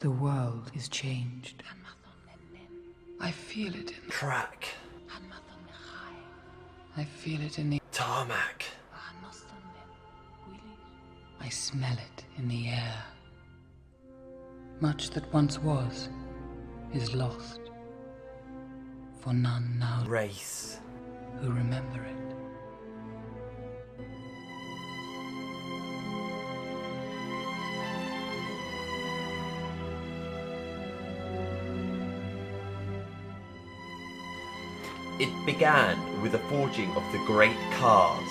The world is changed. I feel it in the track. I feel it in the Tarmac. I smell it in the air. Much that once was is lost, for none now Race. who remember it. It began with the forging of the great cars.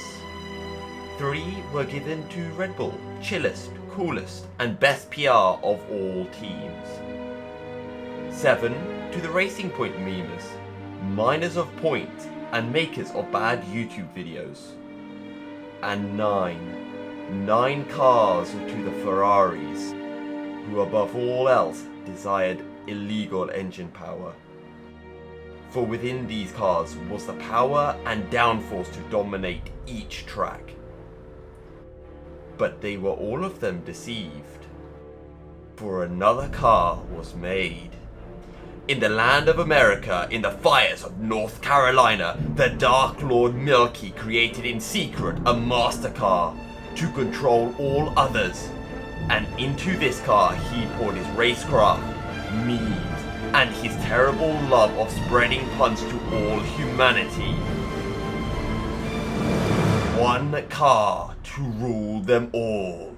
3 were given to Red Bull, chillest, coolest, and best PR of all teams. 7 to the Racing Point memers, miners of point, and makers of bad YouTube videos. And 9 cars to the Ferraris, who above all else desired illegal engine power. For within these cars was the power and downforce to dominate each track. But they were all of them deceived, for another car was made. In the land of America, in the fires of North Carolina, the Dark Lord Milky created in secret a master car to control all others. And into this car he poured his racecraft, memes, and his terrible love of spreading puns to all humanity. One car to rule them all.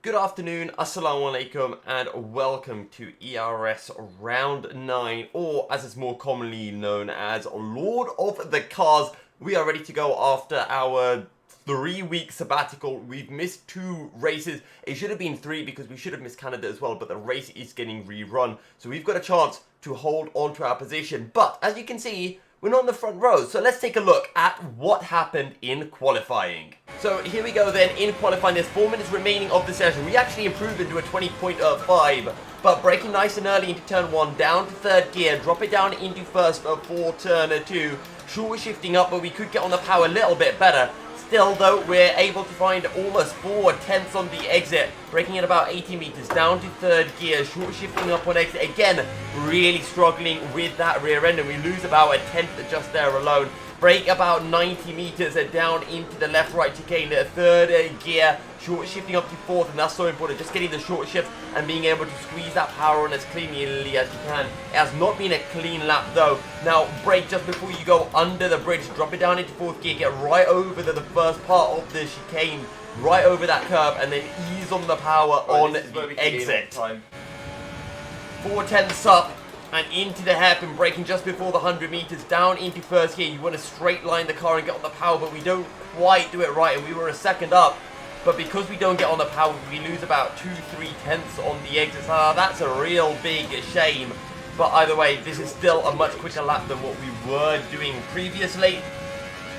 Good afternoon, assalamu alaikum, and welcome to ERS Round 9, or as it's more commonly known as Lord of the Cars. We are ready to go after our 3-week sabbatical. We've missed 2 races. It should have been 3 because we should have missed Canada as well, but the race is getting rerun. So we've got a chance to hold on to our position. But as you can see, we're not on the front row. So let's take a look at what happened in qualifying. So here we go then in qualifying. There's 4 minutes remaining of the session. We actually improved into a 20.5. But braking nice and early into turn 1, down to 3rd gear, drop it down into 1st for turn 2. Sure, we're shifting up, but we could get on the power a little bit better. Still though, we're able to find almost 4 tenths on the exit, braking at about 80 meters, down to 3rd gear, short shifting up on exit, again, really struggling with that rear end, and we lose about a tenth just there alone. Brake about 90 meters down into the left-right chicane, 3rd gear, short shifting up to 4th, and that's so important, just getting the short shift and being able to squeeze that power on as cleanly as you can. It has not been a clean lap though. Now brake just before you go under the bridge, drop it down into 4th gear, get right over the first part of the chicane, right over that curve, and then ease on the power on the exit. 4 tenths up and into the hairpin, braking just before the 100 meters, down into 1st gear. You want to straight line the car and get on the power, but we don't quite do it right, and we were a second up. But because we don't get on the power, we lose about 2-3 tenths on the exit. So that's a real big shame. But either way, this is still a much quicker lap than what we were doing previously.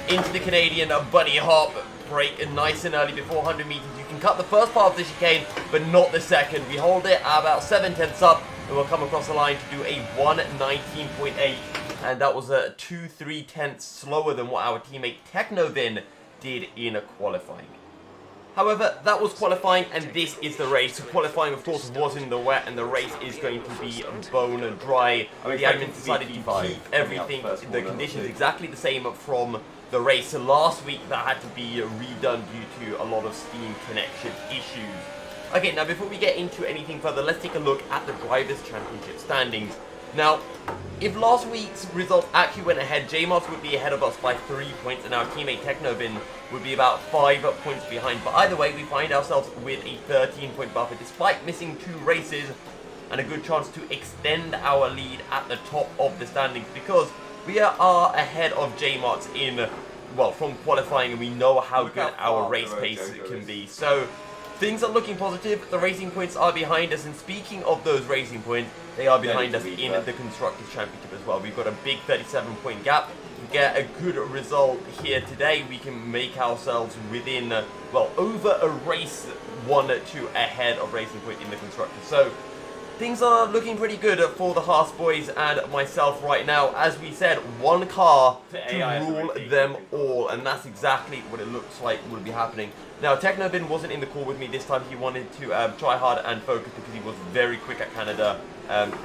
Into the Canadian bunny hop, brake nice and early before 100 meters. You can cut the first part of the chicane, but not the second. We hold it at about 7 tenths up, and we'll come across the line to do a 1:19.8. And that was a 2-3 tenths slower than what our teammate Techno Vin did in qualifying. However, that was qualifying, and this is the race. Qualifying, of course, was in the wet, and the race is going to be bone dry. The admin decided to keep everything, the conditions exactly the same from the race. So last week, that had to be redone due to a lot of steam connection issues. Okay, now before we get into anything further, let's take a look at the Drivers' Championship standings. Now, if last week's result actually went ahead, JMOS would be ahead of us by 3 points, and our teammate Techno Vin would be about 5 points behind. But either way, we find ourselves with a 13-point buffer, despite missing 2 races, and a good chance to extend our lead at the top of the standings, because we are ahead of JMOS in, well, from qualifying, and we know how good our race pace can be. So things are looking positive. The racing points are behind us, and speaking of those racing points, they are behind us in the Constructors' Championship as well. We've got a big 37-point gap. To get a good result here today, we can make ourselves within, well, over a race 1-2 ahead of Racing Point in the Constructors. So things are looking pretty good for the Haas boys and myself right now. As we said, one car to rule them all, and that's exactly what it looks like will be happening. Now, Techno Vin wasn't in the call with me this time. He wanted to try hard and focus because he was very quick at Canada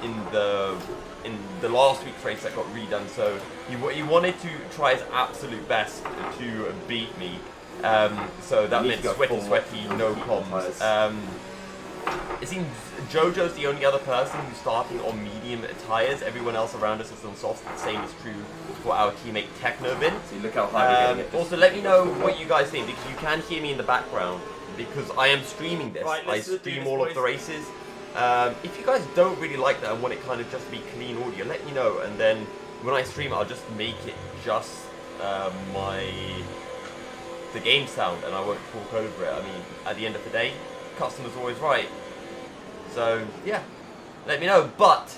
in the last week's race that got redone. So he wanted to try his absolute best to beat me. So that meant sweaty, no comms. It seems Jojo's the only other person who's starting on medium tyres. Everyone else around us is on softs. The same is true for our teammate Techno Vin. See, look how high we're getting. Also, let me know what you guys think, because you can hear me in the background, because I am streaming this. Right, I stream all of the races. If you guys don't really like that and want it kind of just to be clean audio, let me know, and then when I stream it, I'll just make it just the game sound, and I won't talk over it. I mean, at the end of the day, customer's always right. So yeah, let me know. But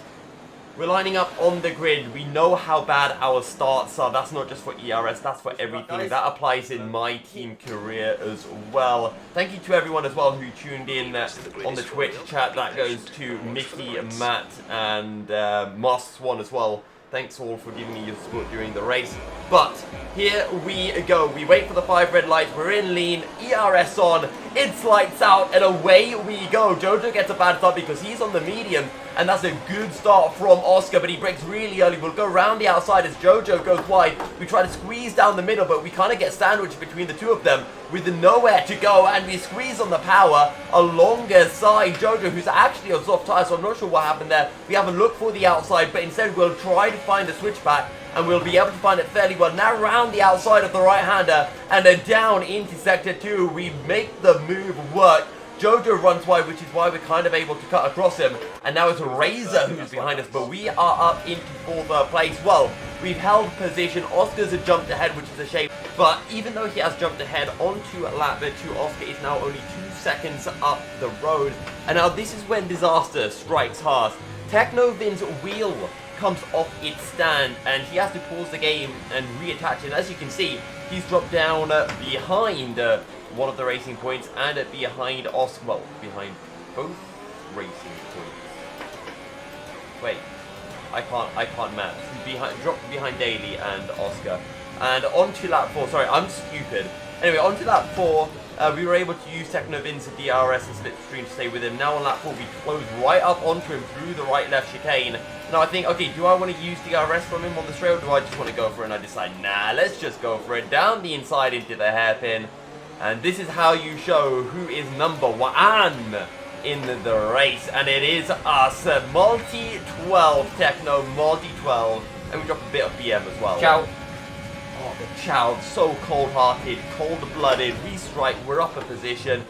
we're lining up on the grid. We know how bad our starts are. That's not just for ERS, that's for everything. That applies in my team career as well. Thank you to everyone as well who tuned in on the Twitch chat. That goes to Mickey, Matt, and Master Swan as well. Thanks all for giving me your support during the race. But here we go. We wait for the 5 red lights. We're in lean. ERS on. It's lights out. And away we go. Jojo gets a bad start because he's on the medium. And that's a good start from Oscar. But he breaks really early. We'll go around the outside as Jojo goes wide. We try to squeeze down the middle. But we kind of get sandwiched between the two of them with nowhere to go. And we squeeze on the power alongside Jojo, who's actually on soft tires. So I'm not sure what happened there. We haven't looked for the outside. But instead we'll try to find the switchback. And we'll be able to find it fairly well. Now around the outside of the right-hander and then down into Sector 2. We make the move work. Jojo runs wide, which is why we're kind of able to cut across him. And now it's Razor who's behind us, but we are up into 4th place. Well, we've held position. Oscar's jumped ahead, which is a shame. But even though he has jumped ahead onto lap 2, Oscar is now only 2 seconds up the road. And now this is when disaster strikes Haas. Techno Vin's wheel comes off its stand and he has to pause the game and reattach it. And as you can see, he's dropped down behind one of the racing points and behind Oscar. Well, behind both racing points. Wait, I can't map. Dropped behind Daly and Oscar. And onto lap 4. Sorry, I'm stupid. Anyway, onto lap 4. We were able to use Techno Vin's DRS and slipstream to stay with him. Now on lap 4, we close right up onto him through the right-left chicane. Now I think, okay, do I want to use DRS from him on the straight, or do I just want to go for it? And I decide, nah, let's just go for it. Down the inside into the hairpin. And this is how you show who is number 1 in the race. And it is us, multi-12 Techno, multi-12. And we drop a bit of BM as well. Ciao. Oh, the Chow, so cold-hearted, cold-blooded. We strike, we're up a position.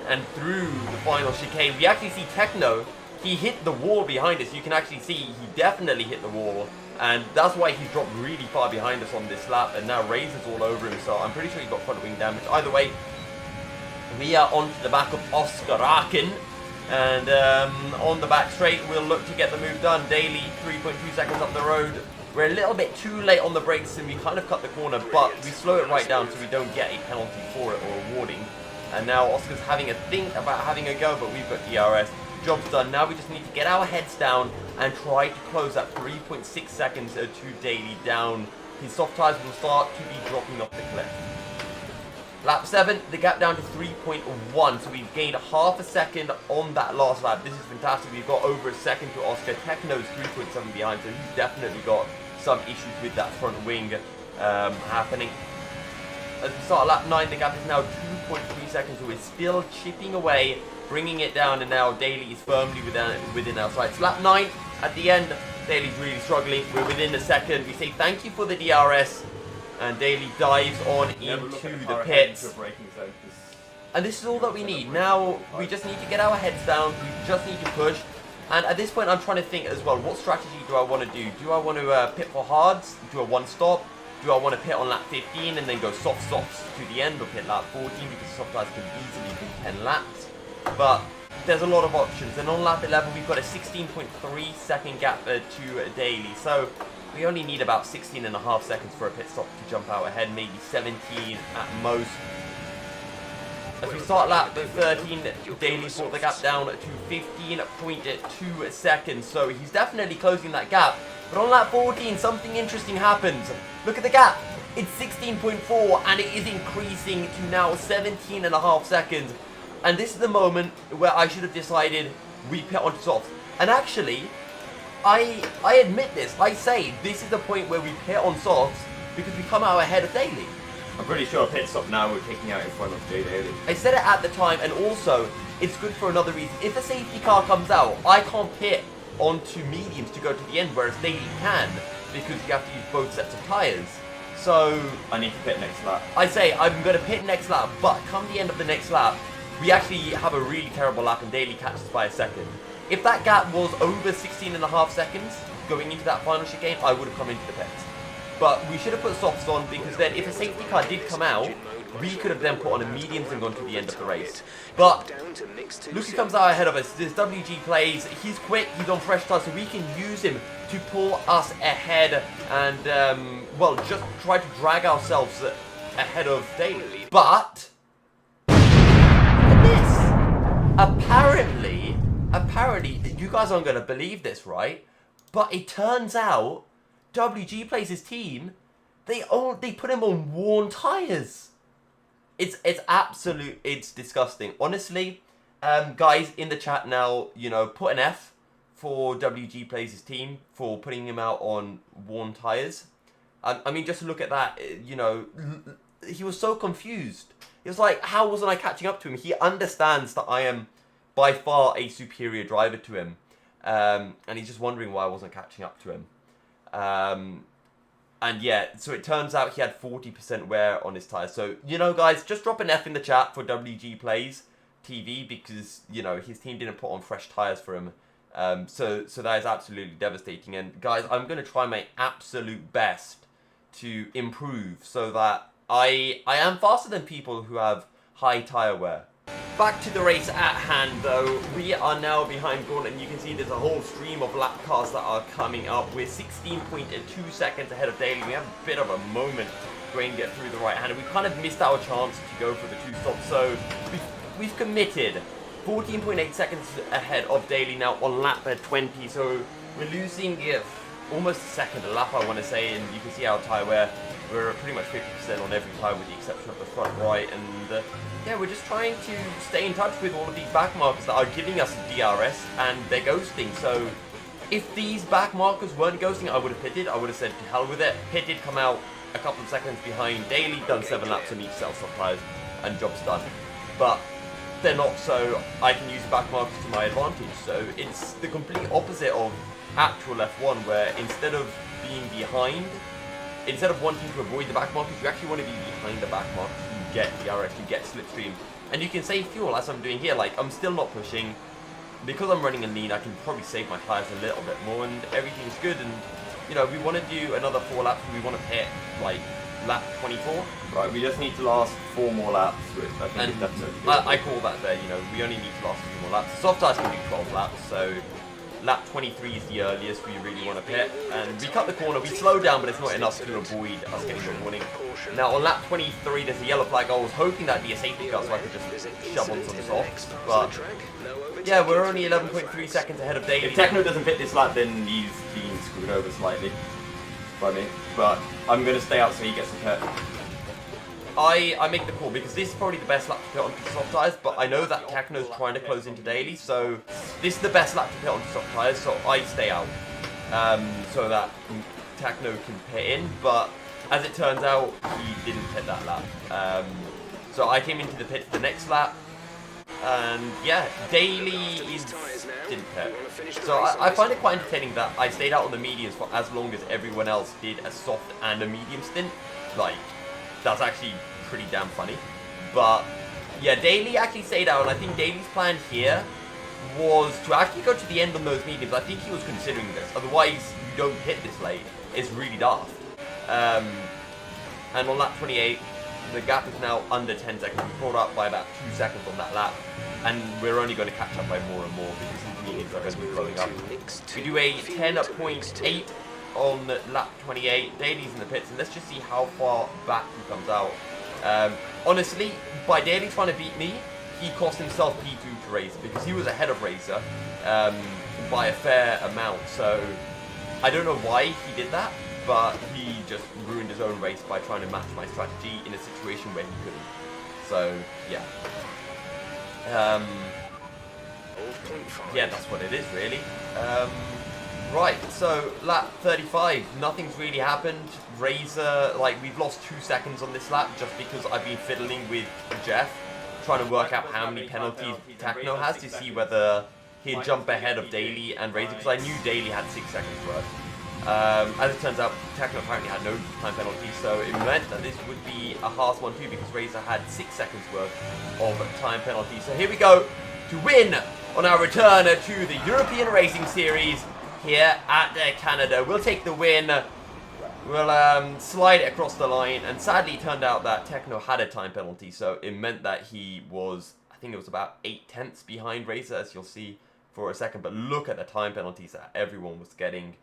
And through the final chicane, we actually see Techno. He hit the wall behind us. You can actually see he definitely hit the wall. And that's why he's dropped really far behind us on this lap. And now Razor's all over him. So I'm pretty sure he got front wing damage. Either way, we are onto the back of Oscar Akin. And on the back straight, we'll look to get the move done. Daly, 3.2 seconds up the road. We're a little bit too late on the brakes and we kind of cut the corner, but we slow it right down so we don't get a penalty for it or a warning. And now Oscar's having a think about having a go, but we've got DRS. Job's done. Now we just need to get our heads down and try to close that 3.6 seconds to Daly down. His soft tires will start to be dropping off the cliff. Lap 7, the gap down to 3.1, so we've gained half a second on that last lap. This is fantastic. We've got over a second to Oscar. Techno's 3.7 behind, so he's definitely got some issues with that front wing happening. As we start lap 9, the gap is now 2.3 seconds, so we're still chipping away, bringing it down, and now Daly is firmly within our sights. Lap 9, at the end, Daly's really struggling. We're within a second. We say thank you for the DRS. And Daly dives on into the pits. And this is all that we need. Now, we just need to get our heads down. We just need to push. And at this point, I'm trying to think as well, what strategy do I want to do? Do I want to pit for hards, do a one-stop? Do I want to pit on lap 15 and then go soft-softs to the end, or pit lap 14 because soft tires can easily be 10 laps? But there's a lot of options. And on lap 11, we've got a 16.3 second gap to Daly. So we only need about 16.5 seconds for a pit stop to jump out ahead, maybe 17 at most. As we start lap 13, Daly brought the gap down to 15.2 seconds, so he's definitely closing that gap. But on lap 14, something interesting happens. Look at the gap. It's 16.4, and it is increasing to now 17.5 seconds. And this is the moment where I should have decided we pit onto softs. And actually, I admit this. I say this is the point where we pit on softs because we come out ahead of Daly. I'm pretty sure pit stop now we're taking out in front of Jay Daly. I said it at the time, and also it's good for another reason. If a safety car comes out, I can't pit onto mediums to go to the end, whereas Daly can because you have to use both sets of tyres. So I need to pit next lap. I say I'm going to pit next lap, but come the end of the next lap, we actually have a really terrible lap and Daly catches by a second. If that gap was over 16.5 seconds going into that final chicane, I would have come into the pits. But we should have put softs on because then if a safety car did come out, we could have then put on a mediums and gone to the end of the race. But Lucy comes out ahead of us. This WG plays. He's quick. He's on fresh tires, so we can use him to pull us ahead and, well, just try to drag ourselves ahead of Daly. But look at this. Apparently, you guys aren't going to believe this, right? But it turns out WG plays his team. They put him on worn tires. It's disgusting. Honestly, guys in the chat now, you know, put an F for WG plays his team for putting him out on worn tires. I mean, just look at that. You know, he was so confused. He was like, how wasn't I catching up to him? He understands that I am by far a superior driver to him. And he's just wondering why I wasn't catching up to him. And yeah, so it turns out he had 40% wear on his tyres. So, you know, guys, just drop an F in the chat for WG Plays TV because, you know, his team didn't put on fresh tyres for him. So that is absolutely devastating. And, guys, I'm going to try my absolute best to improve so that I am faster than people who have high tyre wear. Back to the race at hand, though. We are now behind Gordon, and you can see there's a whole stream of lap cars that are coming up. We're 16.2 seconds ahead of Daly. We have a bit of a moment going to get through the right hand, and we kind of missed our chance to go for the two stops. So we've committed 14.8 seconds ahead of Daly now on lap 20. So we're losing almost a second a lap, I want to say, and you can see our tyre wear. We're pretty much 50% on every tyre with the exception of the front right, and yeah, we're just trying to stay in touch with all of these back markers that are giving us DRS, and they're ghosting. So if these back markers weren't ghosting, I would have pitted. I would have said to hell with it. Pitted, come out a couple of seconds behind Daly, done 7 laps on each set of soft tyres, and job's done. But they're not, so I can use back markers to my advantage. So it's the complete opposite of actual F1, where instead of being behind, instead of wanting to avoid the back markers, you actually want to be behind the back markers. You get DRS, you get slipstream, and you can save fuel as I'm doing here. Like, I'm still not pushing. Because I'm running a lean, I can probably save my tyres a little bit more, and everything's good. And, you know, we want to do another 4 laps, and we want to hit, like, lap 24. Right, we just need to last 4 more laps, which I think is definitely good. I call that there, you know, we only need to last 2 more laps. The soft tyres can do 12 laps, so lap 23 is the earliest we really want to pit, and we cut the corner, we slow down, but it's not enough to avoid us getting the warning. Now on lap 23 there's a yellow flag. I was hoping that'd be a safety car so I could just shove on some softs, but yeah, we're only 11.3 seconds ahead of Daly. If Techno doesn't pit this lap, then he's being screwed over slightly by me, but I'm going to stay out so he gets a pit. I make the call because this is probably the best lap to pit onto soft tyres, but I know that Techno's trying to close into Daly, so this is the best lap to pit onto soft tyres, so I stay out so that Techno can pit in, but as it turns out, he didn't pit that lap. So I came into the pit for the next lap, and yeah, Daly didn't pit. So I find it quite entertaining that I stayed out on the mediums for as long as everyone else did a soft and a medium stint. Like, that's actually pretty damn funny. But yeah, Daly actually stayed out, and I think Daly's plan here was to actually go to the end on those mediums. I think he was considering this. Otherwise, you don't hit this late. It's really daft. And on lap 28, the gap is now under 10 seconds. We brought up by about 2 seconds on that lap, and we're only going to catch up by more and more because these mediums are going to be blowing up. We do a 10.8 on lap 28. Daly's in the pits, and let's just see how far back he comes out. honestly, by Daly trying to beat me, he cost himself P2 to Razor because he was ahead of Razor by a fair amount. So I don't know why he did that, but he just ruined his own race by trying to match my strategy in a situation where he couldn't. So yeah. Yeah, that's what it is really. Right, so lap 35, nothing's really happened. Razor, like, we've lost 2 seconds on this lap just because I've been fiddling with Jeff, trying to work out how many penalties Techno has to see whether he'd jump ahead of Daly and Razor, because I knew Daly had 6 seconds worth. As it turns out, Techno apparently had no time penalty, so it meant that this would be a harsh one too, because Razor had 6 seconds worth of time penalty. So here we go to win on our return to the European Racing Series here at Canada. We'll take the win. We'll slide it across the line, and sadly it turned out that Techno had a time penalty, so it meant that he was, I think it was about 8 tenths behind Razor, as you'll see for a second. But look at the time penalties that everyone was getting.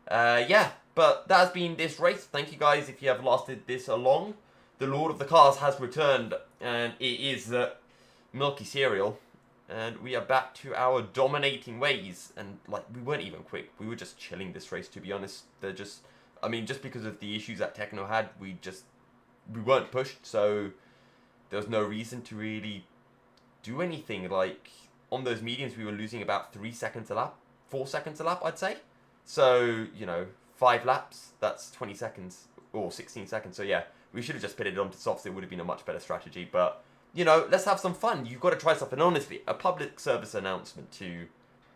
Yeah, but that has been this race. Thank you guys if you have lasted this long. The Lord of the Cars has returned, and it is Milky Cereal. And we are back to our dominating ways. And, like, we weren't even quick. We were just chilling this race, to be honest. They're just, I mean, just because of the issues that Techno had, we weren't pushed. So there was no reason to really do anything. Like, on those mediums, we were losing about 3 seconds a lap. 4 seconds a lap, I'd say. So, you know, 5 laps, that's 20 seconds. Or 16 seconds. So, yeah, we should have just pitted it onto softs. It would have been a much better strategy. But you know, let's have some fun. You've got to try something. Honestly, a public service announcement to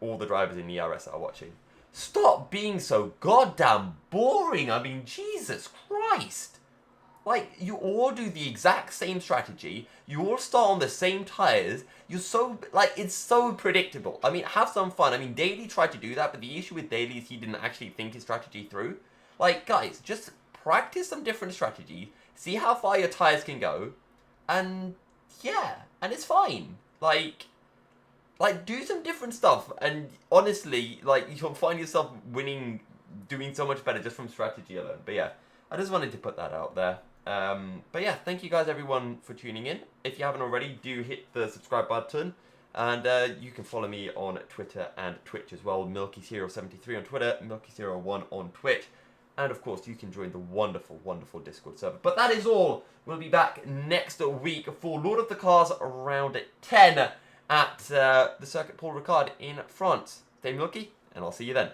all the drivers in ERS that are watching. Stop being so goddamn boring. I mean, Jesus Christ. Like, you all do the exact same strategy. You all start on the same tires. You're so, like, it's so predictable. I mean, have some fun. I mean, Daly tried to do that, but the issue with Daly is he didn't actually think his strategy through. Like, guys, just practice some different strategies. See how far your tires can go. And yeah, and it's fine. Like, do some different stuff, and honestly, like, you'll find yourself winning, doing so much better just from strategy alone. But yeah, I just wanted to put that out there. But yeah, thank you guys, everyone, for tuning in. If you haven't already, do hit the subscribe button, and you can follow me on Twitter and Twitch as well. Milky073 on Twitter, Milky01 on Twitch. And, of course, you can join the wonderful, wonderful Discord server. But that is all. We'll be back next week for Lord of the Cars round 10 at the Circuit Paul Ricard in France. Stay milky, and I'll see you then.